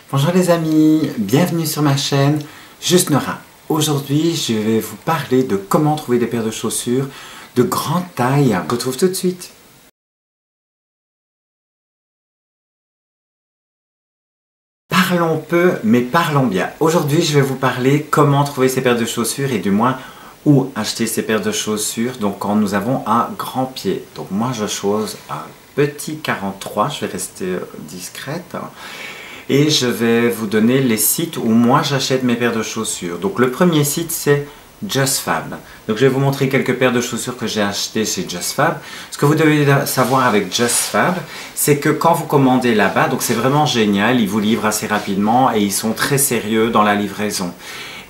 Bonjour les amis, bienvenue sur ma chaîne Juste Nora. Aujourd'hui, je vais vous parler de comment trouver des paires de chaussures de grande taille. On se retrouve tout de suite. Parlons peu, mais parlons bien. Aujourd'hui, je vais vous parler comment trouver ces paires de chaussures et du moins où acheter ces paires de chaussures. Donc quand nous avons un grand pied. Donc moi, je choisis un petit 43, je vais rester discrète. Et je vais vous donner les sites où moi j'achète mes paires de chaussures. Donc le premier site c'est JustFab. Donc je vais vous montrer quelques paires de chaussures que j'ai achetées chez JustFab. Ce que vous devez savoir avec JustFab, c'est que quand vous commandez là-bas, donc c'est vraiment génial, ils vous livrent assez rapidement et ils sont très sérieux dans la livraison.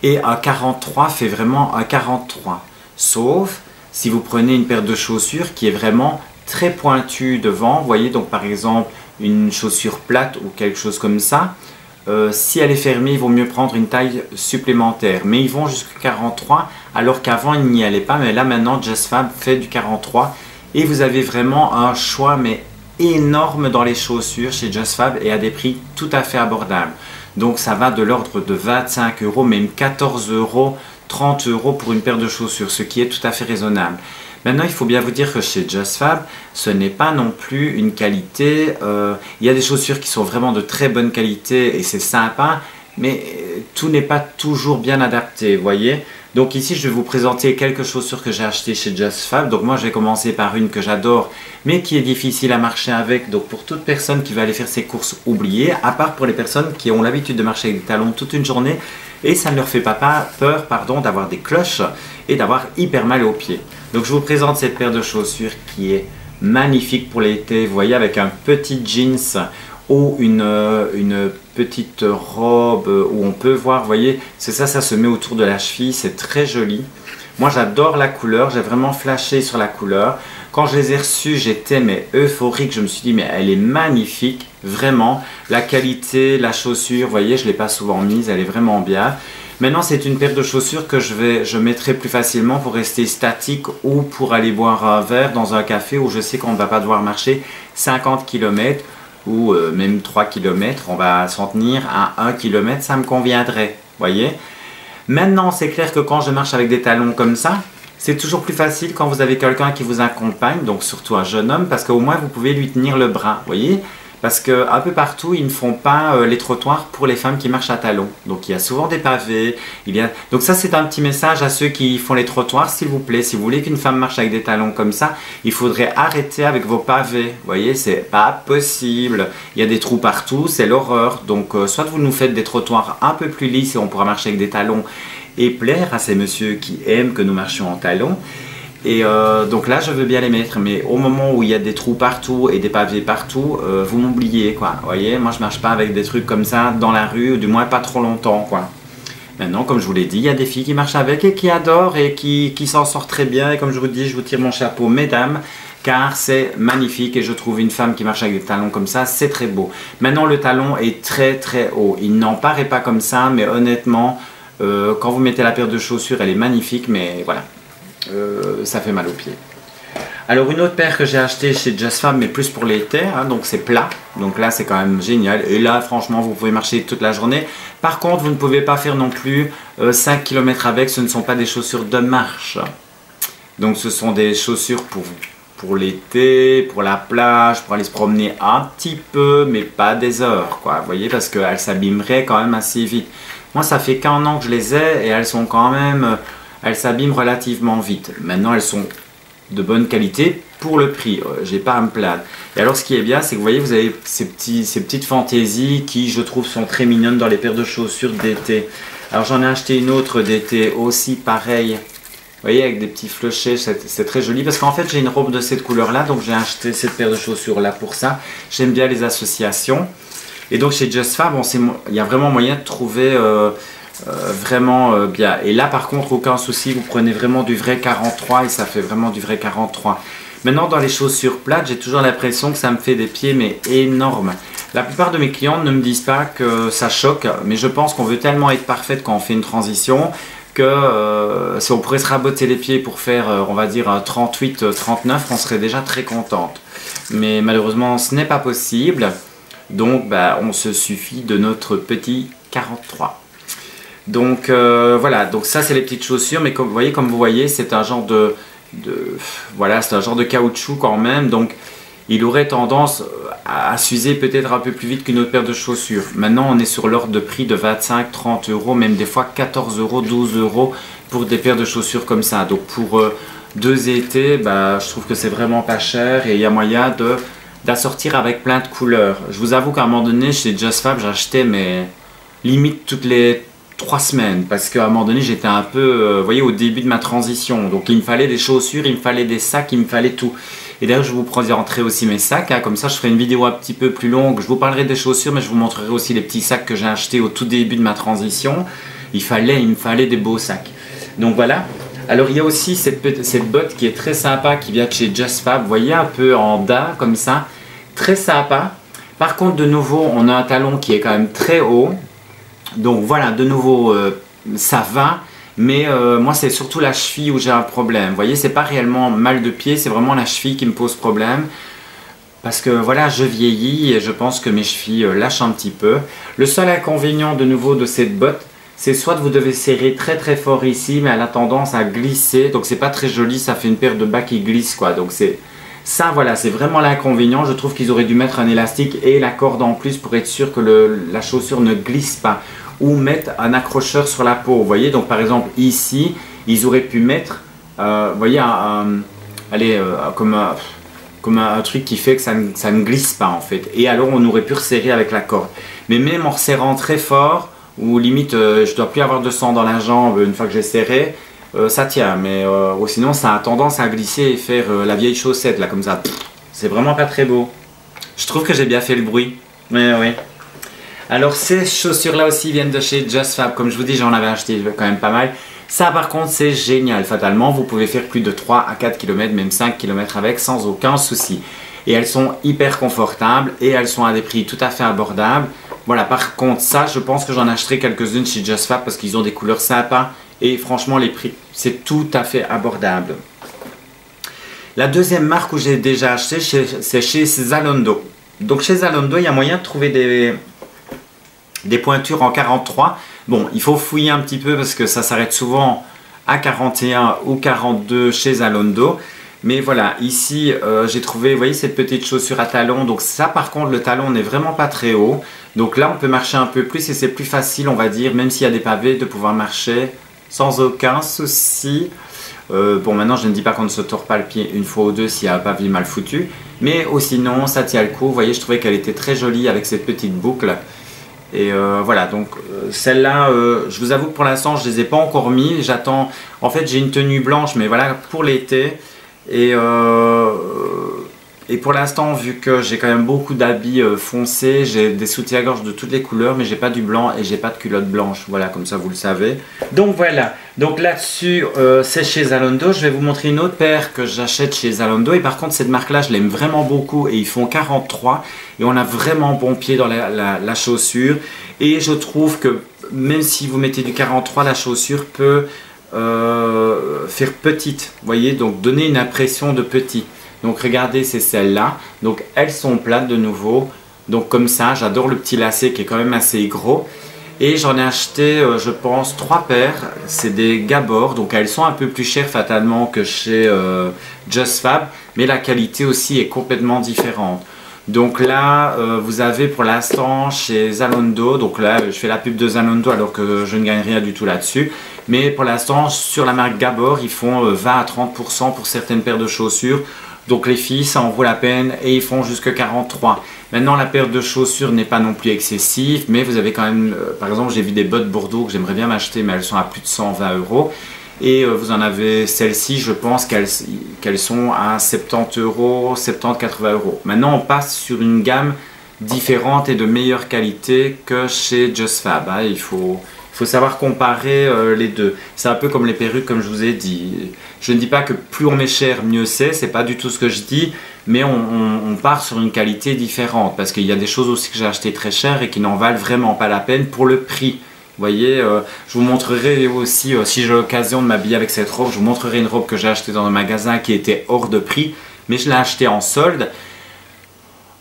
Et un 43 fait vraiment un 43. Sauf si vous prenez une paire de chaussures qui est vraiment très pointue devant. Vous voyez donc par exemple une chaussure plate ou quelque chose comme ça, si elle est fermée, il vaut mieux prendre une taille supplémentaire. Mais ils vont jusqu'à 43, alors qu'avant, ils n'y allaient pas. Mais là, maintenant, JustFab fait du 43. Et vous avez vraiment un choix mais énorme dans les chaussures chez JustFab et à des prix tout à fait abordables. Donc, ça va de l'ordre de 25 €, même 14 €, 30 € pour une paire de chaussures, ce qui est tout à fait raisonnable. Maintenant, il faut bien vous dire que chez JustFab, ce n'est pas non plus une qualité. Il y a des chaussures qui sont vraiment de très bonne qualité et c'est sympa, mais tout n'est pas toujours bien adapté, vous voyez. Donc ici, je vais vous présenter quelques chaussures que j'ai achetées chez JustFab. Donc moi, je vais commencer par une que j'adore, mais qui est difficile à marcher avec. Donc pour toute personne qui va aller faire ses courses, oubliées, à part pour les personnes qui ont l'habitude de marcher avec des talons toute une journée, et ça ne leur fait pas peur d'avoir des cloches et d'avoir hyper mal aux pieds. Donc je vous présente cette paire de chaussures qui est magnifique pour l'été, vous voyez, avec un petit jeans ou une petite robe où on peut voir, vous voyez, c'est ça, ça se met autour de la cheville, c'est très joli. Moi j'adore la couleur, j'ai vraiment flashé sur la couleur. Quand je les ai reçus, j'étais mais euphorique, je me suis dit mais elle est magnifique, vraiment. La qualité, la chaussure, vous voyez, je ne l'ai pas souvent mise, elle est vraiment bien. Maintenant, c'est une paire de chaussures que je mettrai plus facilement pour rester statique ou pour aller boire un verre dans un café où je sais qu'on ne va pas devoir marcher 50 km ou même 3 km. On va s'en tenir à 1 km, ça me conviendrait, voyez. Maintenant, c'est clair que quand je marche avec des talons comme ça, c'est toujours plus facile quand vous avez quelqu'un qui vous accompagne, donc surtout un jeune homme, parce qu'au moins vous pouvez lui tenir le bras, voyez. Parce qu'un peu partout, ils ne font pas les trottoirs pour les femmes qui marchent à talons. Donc il y a souvent des pavés. Donc ça, c'est un petit message à ceux qui font les trottoirs, s'il vous plaît. Si vous voulez qu'une femme marche avec des talons comme ça, il faudrait arrêter avec vos pavés. Vous voyez, c'est pas possible. Il y a des trous partout, c'est l'horreur. Donc soit vous nous faites des trottoirs un peu plus lisses et on pourra marcher avec des talons et plaire à ces messieurs qui aiment que nous marchions en talons. Et donc là, je veux bien les mettre, mais au moment où il y a des trous partout et des pavés partout, vous m'oubliez, quoi. Vous voyez, moi je marche pas avec des trucs comme ça dans la rue, ou du moins pas trop longtemps, quoi. Maintenant, comme je vous l'ai dit, il y a des filles qui marchent avec et qui adorent et qui s'en sortent très bien. Et comme je vous dis, je vous tire mon chapeau, mesdames, car c'est magnifique et je trouve une femme qui marche avec des talons comme ça, c'est très beau. Maintenant, le talon est très très haut. Il n'en paraît pas comme ça, mais honnêtement, quand vous mettez la paire de chaussures, elle est magnifique, mais voilà. Ça fait mal aux pieds. Alors une autre paire que j'ai achetée chez JustFab, mais plus pour l'été, hein, donc c'est plat, donc là c'est quand même génial, et là franchement vous pouvez marcher toute la journée. Par contre vous ne pouvez pas faire non plus 5 km avec, ce ne sont pas des chaussures de marche, donc ce sont des chaussures pour l'été, pour la plage, pour aller se promener un petit peu, mais pas des heures, quoi, vous voyez, parce qu'elles s'abîmeraient quand même assez vite. Moi ça fait qu'1 an que je les ai et elles sont quand même... Elles s'abîment relativement vite. Maintenant, elles sont de bonne qualité pour le prix. J'ai pas à me plaindre. Et alors, ce qui est bien, c'est que vous voyez, vous avez ces petites fantaisies qui, je trouve, sont très mignonnes dans les paires de chaussures d'été. Alors, j'en ai acheté une autre d'été aussi, pareil. Vous voyez, avec des petits flochets, c'est très joli. Parce qu'en fait, j'ai une robe de cette couleur-là, donc j'ai acheté cette paire de chaussures-là pour ça. J'aime bien les associations. Et donc, chez JustFab, il y a vraiment moyen de trouver... vraiment bien. Et là par contre aucun souci, vous prenez vraiment du vrai 43 et ça fait vraiment du vrai 43. Maintenant dans les chaussures plates, j'ai toujours l'impression que ça me fait des pieds mais énormes. La plupart de mes clients ne me disent pas que ça choque, mais je pense qu'on veut tellement être parfaite quand on fait une transition que si on pourrait se raboter les pieds pour faire on va dire un 38-39, on serait déjà très contente. Mais malheureusement ce n'est pas possible. Donc bah, on se suffit de notre petit 43. Donc voilà, donc ça c'est les petites chaussures, mais comme vous voyez, c'est un genre voilà, c'est un genre de caoutchouc quand même, donc il aurait tendance à s'user peut-être un peu plus vite qu'une autre paire de chaussures. Maintenant on est sur l'ordre de prix de 25, 30 euros, même des fois 14 euros, 12 euros pour des paires de chaussures comme ça. Donc pour 2 étés, bah, je trouve que c'est vraiment pas cher et il y a moyen d'assortir avec plein de couleurs. Je vous avoue qu'à un moment donné chez Just Fab, j'achetais mais limite toutes les 3 semaines parce qu'à un moment donné j'étais un peu, vous voyez, au début de ma transition. Donc il me fallait des chaussures, il me fallait des sacs, il me fallait tout. Et d'ailleurs je vous présenterai aussi mes sacs, hein, comme ça je ferai une vidéo un petit peu plus longue. Je vous parlerai des chaussures mais je vous montrerai aussi les petits sacs que j'ai achetés au tout début de ma transition. Il me fallait des beaux sacs. Donc voilà. Alors il y a aussi cette botte qui est très sympa qui vient de chez Just Fab. Vous voyez, un peu en daim comme ça. Très sympa. Par contre de nouveau on a un talon qui est quand même très haut. Donc voilà, de nouveau ça va. Mais moi c'est surtout la cheville où j'ai un problème. Vous voyez, c'est pas réellement mal de pied, c'est vraiment la cheville qui me pose problème. Parce que voilà, je vieillis et je pense que mes chevilles lâchent un petit peu. Le seul inconvénient de nouveau de cette botte, c'est soit vous devez serrer très très fort ici, mais elle a tendance à glisser. Donc c'est pas très joli, ça fait une paire de bas qui glisse quoi. Donc c'est ça, voilà, c'est vraiment l'inconvénient. Je trouve qu'ils auraient dû mettre un élastique et la corde en plus pour être sûr que la chaussure ne glisse pas. Ou mettre un accrocheur sur la peau. Vous voyez, donc par exemple ici, ils auraient pu mettre, vous voyez, comme un truc qui fait que ça ne glisse pas en fait. Et alors on aurait pu resserrer avec la corde. Mais même en resserrant très fort, ou limite je dois plus avoir de sang dans la jambe une fois que j'ai serré, ça tient. Mais sinon ça a tendance à glisser et faire la vieille chaussette là comme ça. C'est vraiment pas très beau. Je trouve que j'ai bien fait le bruit. Mais oui. Alors ces chaussures là aussi viennent de chez Just Fab. Comme je vous dis, j'en avais acheté quand même pas mal. Ça par contre c'est génial. Fatalement vous pouvez faire plus de 3 à 4 km, même 5 km avec sans aucun souci. Et elles sont hyper confortables et elles sont à des prix tout à fait abordables. Voilà, par contre ça je pense que j'en achèterai quelques-unes chez Just Fab parce qu'ils ont des couleurs sympas. Et franchement les prix c'est tout à fait abordable. La deuxième marque où j'ai déjà acheté c'est chez Zalando. Donc chez Zalando il y a moyen de trouver des pointures en 43. Bon, il faut fouiller un petit peu parce que ça s'arrête souvent à 41 ou 42 chez Zalando. Mais voilà, ici j'ai trouvé, vous voyez, cette petite chaussure à talons. Donc ça par contre, le talon n'est vraiment pas très haut. Donc là, on peut marcher un peu plus et c'est plus facile, on va dire, même s'il y a des pavés, de pouvoir marcher sans aucun souci. Bon, maintenant, je ne dis pas qu'on ne se tord pas le pied une fois ou deux s'il y a un pavé mal foutu. Mais sinon, ça tient le coup. Vous voyez, je trouvais qu'elle était très jolie avec cette petite boucle. Et voilà, donc celle-là, je vous avoue que pour l'instant, je ne les ai pas encore mis. J'attends, en fait, j'ai une tenue blanche, mais voilà, pour l'été. Et pour l'instant, vu que j'ai quand même beaucoup d'habits foncés, j'ai des soutiens-gorge de toutes les couleurs, mais j'ai pas du blanc et j'ai pas de culotte blanche. Voilà, comme ça vous le savez. Donc voilà, donc là-dessus, c'est chez Zalando. Je vais vous montrer une autre paire que j'achète chez Zalando. Et par contre, cette marque-là, je l'aime vraiment beaucoup et ils font 43. Et on a vraiment bon pied dans la chaussure. Et je trouve que même si vous mettez du 43, la chaussure peut faire petite. Vous voyez, donc donner une impression de petit. Donc regardez, c'est celles-là. Donc elles sont plates de nouveau. Donc comme ça, j'adore le petit lacet qui est quand même assez gros. Et j'en ai acheté, je pense, 3 paires. C'est des Gabor. Donc elles sont un peu plus chères fatalement que chez Just Fab. Mais la qualité aussi est complètement différente. Donc là, vous avez pour l'instant chez Zalando. Donc là, je fais la pub de Zalando alors que je ne gagne rien du tout là-dessus. Mais pour l'instant, sur la marque Gabor, ils font 20 à 30% pour certaines paires de chaussures. Donc les filles, ça en vaut la peine et ils font jusque 43. Maintenant, la paire de chaussures n'est pas non plus excessive, mais vous avez quand même, par exemple, j'ai vu des bottes Bordeaux que j'aimerais bien m'acheter, mais elles sont à plus de 120 €. Et vous en avez celles-ci, je pense qu'elles sont à 70 €, 70-80 €. Maintenant, on passe sur une gamme différente et de meilleure qualité que chez Just Fab. Hein. Il faut savoir comparer les deux. C'est un peu comme les perruques, comme je vous ai dit. Je ne dis pas que plus on met cher, mieux c'est pas du tout ce que je dis, mais on part sur une qualité différente, parce qu'il y a des choses aussi que j'ai achetées très cher et qui n'en valent vraiment pas la peine pour le prix. Vous voyez, je vous montrerai aussi, si j'ai l'occasion de m'habiller avec cette robe, je vous montrerai une robe que j'ai achetée dans un magasin qui était hors de prix, mais je l'ai achetée en solde.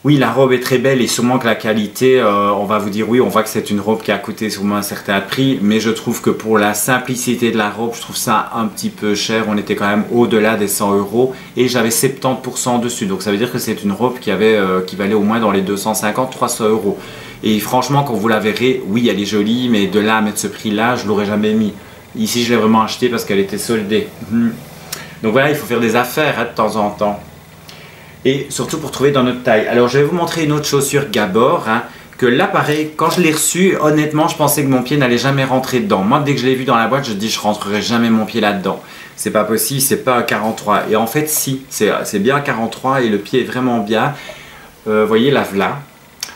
oui, la robe est très belle et sûrement que la qualité, on va vous dire oui, on voit que c'est une robe qui a coûté sûrement un certain prix, mais je trouve que pour la simplicité de la robe, je trouve ça un petit peu cher. On était quand même au-delà des 100 € et j'avais 70% dessus. Donc ça veut dire que c'est une robe qui valait au moins dans les 250-300 €. Et franchement, quand vous la verrez, oui, elle est jolie, mais de là à mettre ce prix-là, je l'aurais jamais mis. Ici, je l'ai vraiment acheté parce qu'elle était soldée. Donc voilà, il faut faire des affaires de temps en temps. Et surtout pour trouver dans notre taille. Alors je vais vous montrer une autre chaussure Gabor, que là pareil, quand je l'ai reçue, honnêtement je pensais que mon pied n'allait jamais rentrer dedans. Moi dès que je l'ai vu dans la boîte, je dis je rentrerai jamais mon pied là-dedans. C'est pas possible, c'est pas un 43. Et en fait si, c'est bien un 43 et le pied est vraiment bien. Vous voyez la v'là.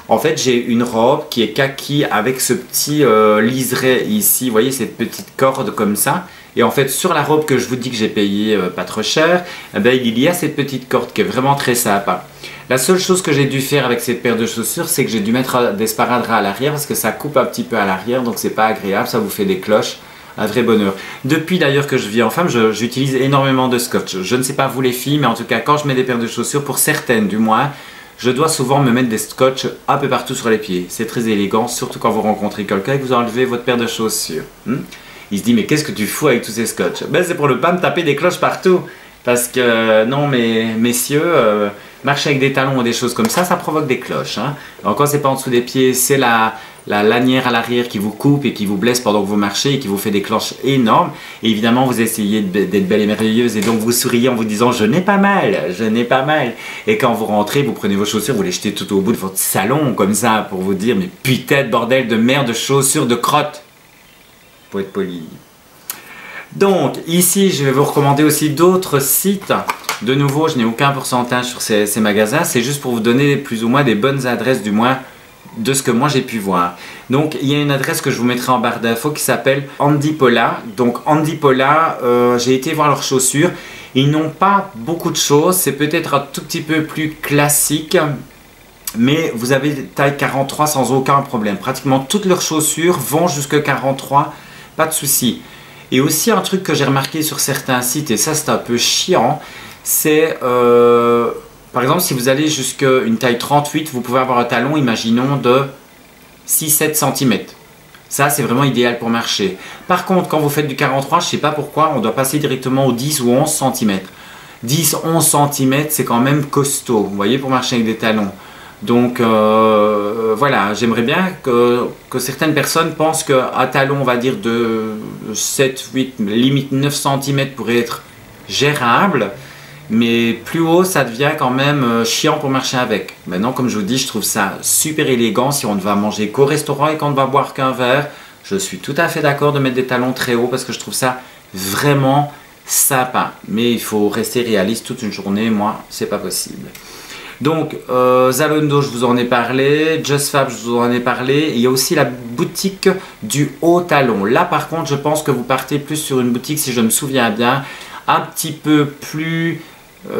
En fait j'ai une robe qui est kaki avec ce petit liseré ici, vous voyez cette petite corde comme ça. Et en fait sur la robe que je vous dis que j'ai payé pas trop cher, eh ben, il y a cette petite corde qui est vraiment très sympa. La seule chose que j'ai dû faire avec cette paire de chaussures, c'est que j'ai dû mettre des sparadraps à l'arrière parce que ça coupe un petit peu à l'arrière, donc c'est pas agréable, ça vous fait des cloches, un vrai bonheur. Depuis d'ailleurs que je vis en femme, j'utilise énormément de scotch. Je ne sais pas vous les filles, mais en tout cas quand je mets des paires de chaussures, pour certaines du moins, je dois souvent me mettre des scotch un peu partout sur les pieds. C'est très élégant, surtout quand vous rencontrez quelqu'un et que vous enlevez votre paire de chaussures. Il se dit mais qu'est-ce que tu fous avec tous ces scotch? Ben c'est pour ne pas me taper des cloches partout. Parce que non mais messieurs, marcher avec des talons ou des choses comme ça provoque des cloches. Alors quand c'est pas en dessous des pieds, c'est la lanière à l'arrière qui vous coupe et qui vous blesse pendant que vous marchez et qui vous fait des cloches énormes. Et évidemment vous essayez d'être belle et merveilleuse et donc vous souriez en vous disant je n'ai pas mal, je n'ai pas mal. Et quand vous rentrez, vous prenez vos chaussures, vous les jetez tout au bout de votre salon comme ça pour vous dire mais putain de bordel de merde de chaussures de crotte. Pour être poli. Donc ici je vais vous recommander aussi d'autres sites. De nouveau je n'ai aucun pourcentage sur ces magasins, c'est juste pour vous donner plus ou moins des bonnes adresses du moins de ce que moi j'ai pu voir. Donc il y a une adresse que je vous mettrai en barre d'infos qui s'appelle Andy Paula. Donc Andy Paula, j'ai été voir leurs chaussures. Ils n'ont pas beaucoup de choses, c'est peut-être un tout petit peu plus classique. Mais vous avez taille 43 sans aucun problème. Pratiquement toutes leurs chaussures vont jusqu'à 43, pas de souci. Et aussi un truc que j'ai remarqué sur certains sites, et ça c'est un peu chiant, c'est par exemple si vous allez jusqu'à une taille 38, vous pouvez avoir un talon, imaginons, de 6-7 cm. Ça c'est vraiment idéal pour marcher. Par contre quand vous faites du 43, je ne sais pas pourquoi, on doit passer directement aux 10 ou 11 cm. 10-11 cm c'est quand même costaud, vous voyez, pour marcher avec des talons. Donc voilà, j'aimerais bien que certaines personnes pensent qu'un talon, on va dire de 7, 8, limite 9 cm pourrait être gérable, mais plus haut ça devient quand même chiant pour marcher avec. Maintenant comme je vous dis, je trouve ça super élégant si on ne va manger qu'au restaurant et qu'on ne va boire qu'un verre. Je suis tout à fait d'accord de mettre des talons très hauts parce que je trouve ça vraiment sympa. Mais il faut rester réaliste toute une journée, moi c'est pas possible. Donc Zalando, je vous en ai parlé, JustFab, je vous en ai parlé. Et il y a aussi la boutique du haut talon. Là par contre, je pense que vous partez plus sur une boutique, si je me souviens bien, un petit peu plus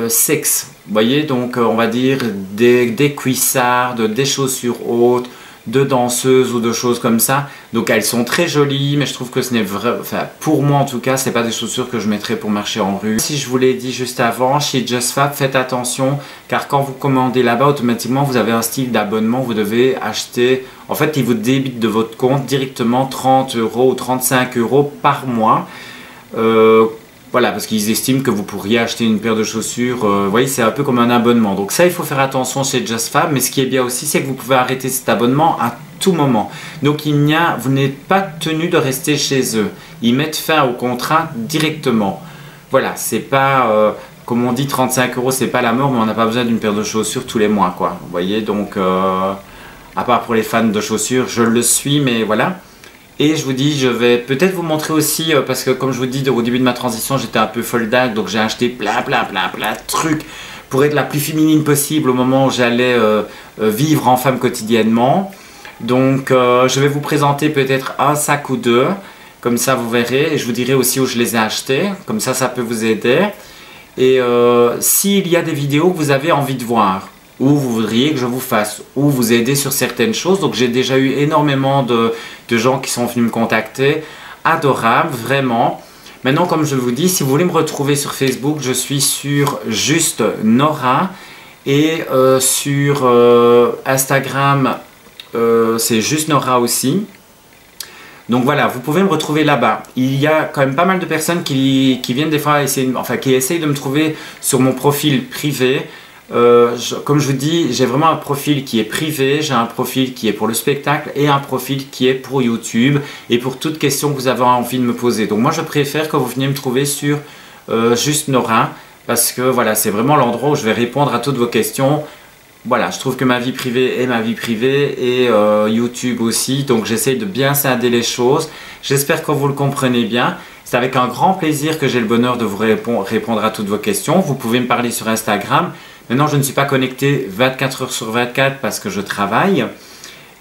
sexe. Vous voyez, donc on va dire des cuissardes, des chaussures hautes, de danseuses ou de choses comme ça. Donc elles sont très jolies, mais je trouve que ce n'est vrai, enfin pour moi en tout cas, c'est pas des chaussures que je mettrais pour marcher en rue. Si je vous l'ai dit juste avant, chez JustFab, faites attention car quand vous commandez là-bas, automatiquement vous avez un style d'abonnement, vous devez acheter, en fait ils vous débitent de votre compte directement 30 € ou 35 € par mois. Voilà, parce qu'ils estiment que vous pourriez acheter une paire de chaussures, vous voyez, c'est un peu comme un abonnement. Donc ça, il faut faire attention chez JustFab, mais ce qui est bien aussi, c'est que vous pouvez arrêter cet abonnement à tout moment. Donc vous n'êtes pas tenu de rester chez eux. Ils mettent fin au contrat directement. Voilà, c'est pas, comme on dit, 35 €, c'est pas la mort, mais on n'a pas besoin d'une paire de chaussures tous les mois, quoi. Vous voyez, donc, à part pour les fans de chaussures, je le suis, mais voilà. Et je vous dis, je vais peut-être vous montrer aussi, parce que comme je vous dis, au début de ma transition, j'étais un peu folle-dague, donc j'ai acheté plein de trucs pour être la plus féminine possible au moment où j'allais vivre en femme quotidiennement. Donc je vais vous présenter peut-être un sac ou deux, comme ça vous verrez, et je vous dirai aussi où je les ai achetés, comme ça peut vous aider. Et s'il y a des vidéos que vous avez envie de voir, ou vous voudriez que je vous fasse, ou vous aider sur certaines choses. Donc j'ai déjà eu énormément de gens qui sont venus me contacter, adorable, vraiment. Maintenant, comme je vous dis, si vous voulez me retrouver sur Facebook, je suis sur Juste Nora. Et sur Instagram, c'est juste Nora aussi. Donc voilà, vous pouvez me retrouver là-bas. Il y a quand même pas mal de personnes qui viennent des fois essayer, enfin qui essayent de me trouver sur mon profil privé. Comme je vous dis, j'ai vraiment un profil qui est privé, j'ai un profil qui est pour le spectacle et un profil qui est pour YouTube et pour toute question que vous avez envie de me poser. Donc moi je préfère que vous veniez me trouver sur juste Nora parce que voilà, c'est vraiment l'endroit où je vais répondre à toutes vos questions. Voilà, je trouve que ma vie privée est ma vie privée et YouTube aussi, donc j'essaye de bien scinder les choses. J'espère que vous le comprenez bien. C'est avec un grand plaisir que j'ai le bonheur de vous répondre à toutes vos questions. Vous pouvez me parler sur Instagram. Maintenant, je ne suis pas connecté 24 heures sur 24 parce que je travaille.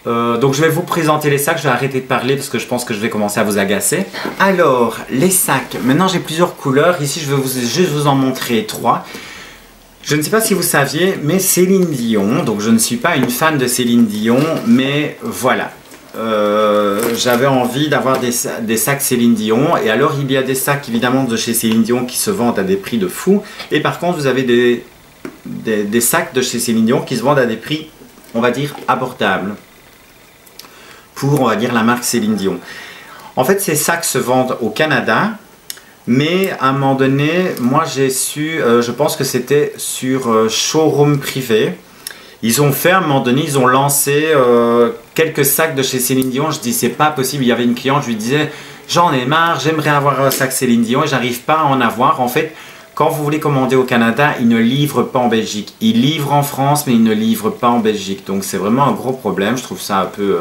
Donc je vais vous présenter les sacs, je vais arrêter de parler parce que je pense que je vais commencer à vous agacer. Alors, les sacs, maintenant j'ai plusieurs couleurs. Ici, je vais juste vous en montrer 3. Je ne sais pas si vous saviez, mais Céline Dion, donc je ne suis pas une fan de Céline Dion, mais voilà. J'avais envie d'avoir des sacs Céline Dion, et alors il y a des sacs évidemment de chez Céline Dion qui se vendent à des prix de fou, et par contre vous avez des sacs de chez Céline Dion qui se vendent à des prix, on va dire, abordables, pour, on va dire, la marque Céline Dion. En fait, ces sacs se vendent au Canada. Mais à un moment donné, moi j'ai su, je pense que c'était sur Showroom Privé. Ils ont fait à un moment donné, ils ont lancé quelques sacs de chez Céline Dion. Je dis c'est pas possible, il y avait une cliente, je lui disais j'en ai marre, j'aimerais avoir un sac Céline Dion et j'arrive pas à en avoir. En fait, quand vous voulez commander au Canada, ils ne livrent pas en Belgique. Ils livrent en France, mais ils ne livrent pas en Belgique. Donc c'est vraiment un gros problème, je trouve ça un peu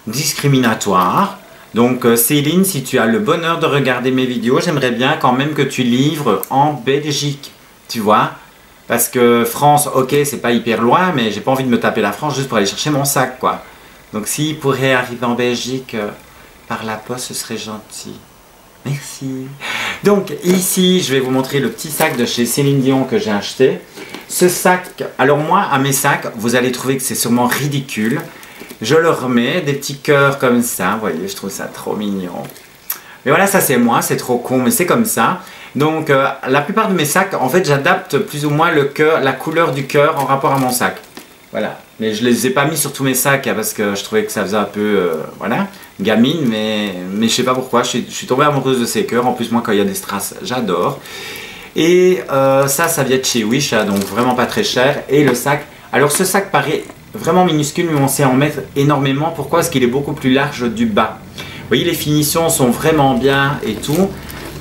discriminatoire. Donc Céline, si tu as le bonheur de regarder mes vidéos, j'aimerais bien quand même que tu livres en Belgique, tu vois. Parce que France, ok, c'est pas hyper loin, mais j'ai pas envie de me taper la France juste pour aller chercher mon sac, quoi. Donc s'il pourrait arriver en Belgique par la poste, ce serait gentil. Merci. Donc ici, je vais vous montrer le petit sac de chez Céline Dion que j'ai acheté. Ce sac, alors moi, à mes sacs, vous allez trouver que c'est sûrement ridicule. Je le remets, des petits cœurs comme ça, vous voyez, je trouve ça trop mignon. Mais voilà, ça c'est moi, c'est trop con, mais c'est comme ça. Donc la plupart de mes sacs, en fait, j'adapte plus ou moins le cœur, la couleur du cœur en rapport à mon sac. Voilà, mais je ne les ai pas mis sur tous mes sacs, hein, parce que je trouvais que ça faisait un peu, voilà, gamine, mais je sais pas pourquoi, je suis tombée amoureuse de ces cœurs. En plus, moi, quand il y a des strass, j'adore. Et ça vient de chez Wish, hein, donc vraiment pas très cher. Et le sac, alors ce sac paraît vraiment minuscule, mais on sait en mettre énormément. Pourquoi? Parce qu'il est beaucoup plus large du bas. Vous voyez, les finitions sont vraiment bien et tout.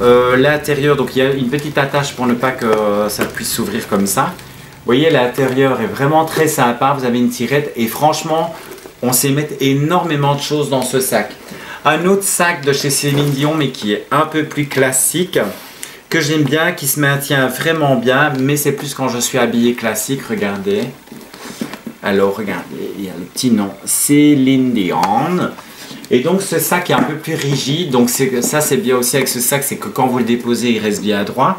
L'intérieur, donc il y a une petite attache pour ne pas que ça puisse s'ouvrir comme ça. Vous voyez, l'intérieur est vraiment très sympa. Vous avez une tirette et franchement, on sait mettre énormément de choses dans ce sac. Un autre sac de chez Céline Dion, mais qui est un peu plus classique, que j'aime bien, qui se maintient vraiment bien, mais c'est plus quand je suis habillé classique. Regardez. Alors regardez, il y a le petit nom Céline Dion. Et donc ce sac est un peu plus rigide, donc ça c'est bien aussi avec ce sac, c'est que quand vous le déposez il reste bien droit.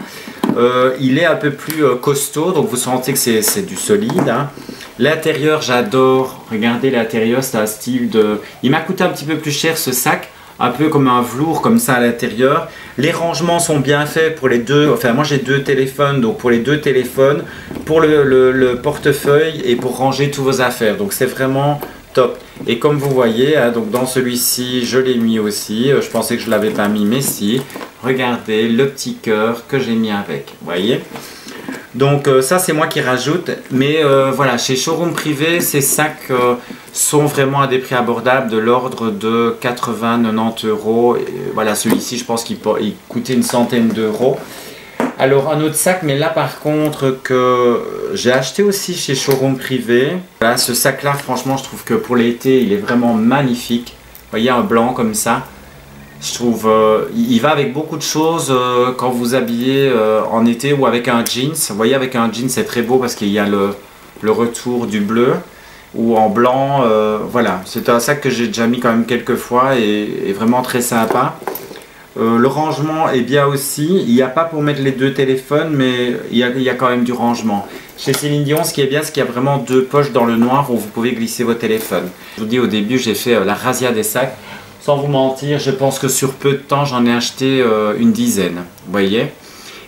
Il est un peu plus costaud, donc vous sentez que c'est du solide, hein. L'intérieur j'adore, regardez l'intérieur, c'est un style de... Il m'a coûté un petit peu plus cher ce sac, un peu comme un velours comme ça à l'intérieur. Les rangements sont bien faits pour les deux, enfin moi j'ai deux téléphones, donc pour les deux téléphones, pour le portefeuille et pour ranger tous vos affaires, donc c'est vraiment top. Et comme vous voyez, hein, donc dans celui-ci je l'ai mis aussi, je pensais que je ne l'avais pas mis, mais si, regardez le petit cœur que j'ai mis avec, vous voyez. Donc ça c'est moi qui rajoute, mais voilà, chez Showroom Privé, ces sacs sont vraiment à des prix abordables, de l'ordre de 80-90 euros. Et voilà, celui-ci je pense qu'il coûtait une centaine d'euros. Alors un autre sac, mais là par contre que j'ai acheté aussi chez Showroom Privé. Voilà, ce sac là franchement je trouve que pour l'été il est vraiment magnifique. Vous voyez, un blanc comme ça. Je trouve il va avec beaucoup de choses quand vous habillez en été ou avec un jeans. Vous voyez, avec un jeans c'est très beau parce qu'il y a le retour du bleu. Ou en blanc, voilà. C'est un sac que j'ai déjà mis quand même quelques fois et vraiment très sympa. Le rangement est bien aussi. Il n'y a pas pour mettre les deux téléphones, mais il y a quand même du rangement. Chez Céline Dion, ce qui est bien, c'est qu'il y a vraiment deux poches dans le noir où vous pouvez glisser vos téléphones. Je vous dis, au début, j'ai fait la razzia des sacs. Sans vous mentir, je pense que sur peu de temps, j'en ai acheté une dizaine. Vous voyez?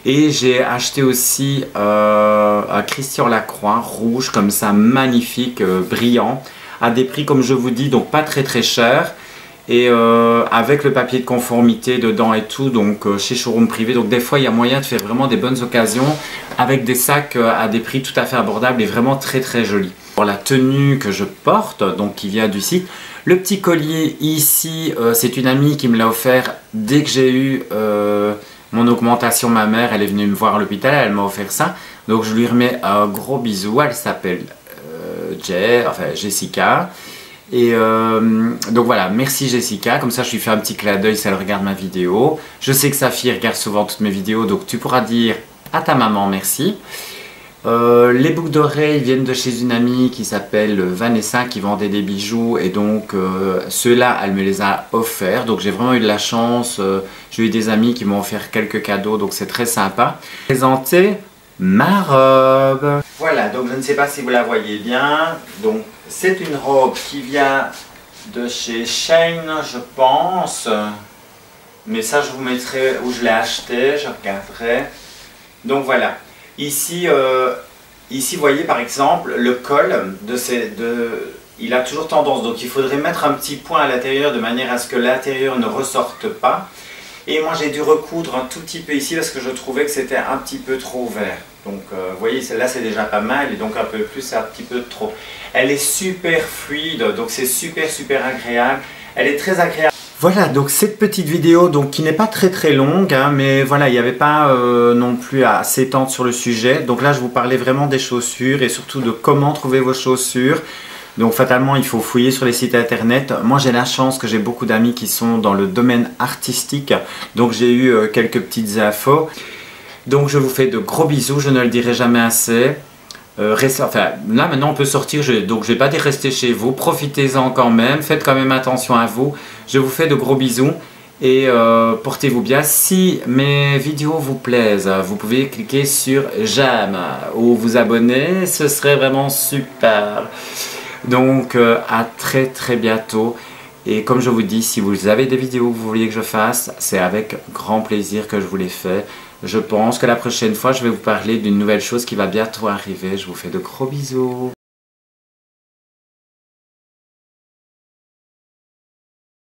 Et j'ai acheté aussi un Christian Lacroix rouge comme ça, magnifique, brillant, à des prix comme je vous dis, donc pas très très cher. Et avec le papier de conformité dedans et tout, donc chez Showroom Privé. Donc des fois il y a moyen de faire vraiment des bonnes occasions avec des sacs à des prix tout à fait abordables et vraiment très très jolis. Pour la tenue que je porte, donc qui vient du site, le petit collier ici, c'est une amie qui me l'a offert dès que j'ai eu mon augmentation mammaire. Elle est venue me voir à l'hôpital, elle m'a offert ça. Donc je lui remets un gros bisou, elle s'appelle Jessica. Et donc voilà, merci Jessica, comme ça je lui fais un petit clin d'œil si elle regarde ma vidéo. Je sais que sa fille regarde souvent toutes mes vidéos, donc tu pourras dire à ta maman merci. Les boucles d'oreilles viennent de chez une amie qui s'appelle Vanessa, qui vendait des bijoux, et donc ceux-là elle me les a offerts, donc j'ai vraiment eu de la chance. J'ai eu des amis qui m'ont offert quelques cadeaux, donc c'est très sympa. Présenter ma robe. Voilà, donc je ne sais pas si vous la voyez bien, donc c'est une robe qui vient de chez Shein, je pense, mais ça je vous mettrai où je l'ai acheté, je regarderai. Donc voilà, ici, ici vous voyez par exemple le col il a toujours tendance, donc il faudrait mettre un petit point à l'intérieur de manière à ce que l'intérieur ne ressorte pas. Et moi j'ai dû recoudre un tout petit peu ici parce que je trouvais que c'était un petit peu trop ouvert. Donc vous voyez, celle-là c'est déjà pas mal, et donc un peu plus c'est un petit peu trop. Elle est super fluide, donc c'est super agréable. Elle est très agréable. Voilà, donc cette petite vidéo donc, qui n'est pas très longue, hein, mais voilà, il n'y avait pas non plus à s'étendre sur le sujet. Donc là je vous parlais vraiment des chaussures et surtout de comment trouver vos chaussures. Donc fatalement il faut fouiller sur les sites internet. Moi j'ai la chance que j'ai beaucoup d'amis qui sont dans le domaine artistique, donc j'ai eu quelques petites infos. Donc je vous fais de gros bisous, je ne le dirai jamais assez. Enfin, là maintenant on peut sortir, donc je ne vais pas dire rester chez vous, profitez-en quand même, faites quand même attention à vous. Je vous fais de gros bisous et portez-vous bien. Si mes vidéos vous plaisent, vous pouvez cliquer sur j'aime ou vous abonner, ce serait vraiment super. Donc à très bientôt. Et comme je vous dis, si vous avez des vidéos que vous vouliez que je fasse, c'est avec grand plaisir que je vous les fais. Je pense que la prochaine fois, je vais vous parler d'une nouvelle chose qui va bientôt arriver. Je vous fais de gros bisous.